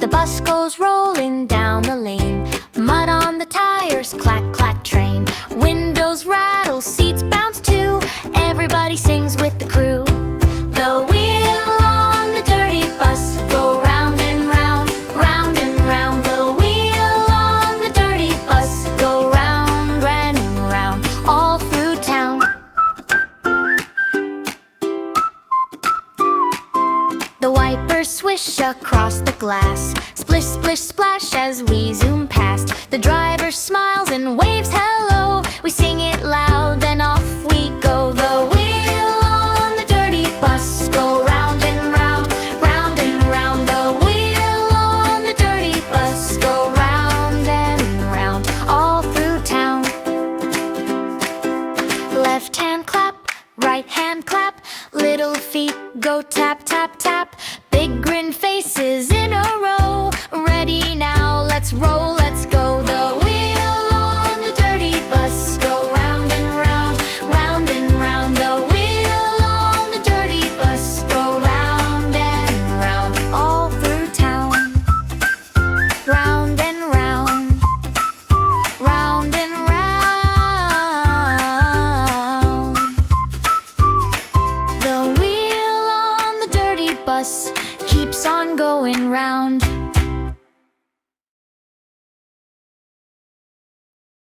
The bus goes rolling down the lane. Mud on the tires, clack, clack, train. Windows rattle, seats bounce too. Everybody sings with the crew. The wheel on the dirty bus go round and round, round and round. The wheel on the dirty bus go round and round, all through town. The wipers swish across the glass. Splish, splish, splash as we zoom past. The driver smiles and waves hello. We sing it loud, then off we go. The wheel on the dirty bus go round and round, round and round. The wheel on the dirty bus go round and round, all through town. Left hand clap, right hand clap. Little feet go tap, tap, tap. Big grin faces in a row. Ready now, let's roll, let's go. The wheel on the dirty bus go round and round, round and round. The wheel on the dirty bus go round and round, all through town. Round and round, round and round. The wheel on the dirty bus keeps on going round.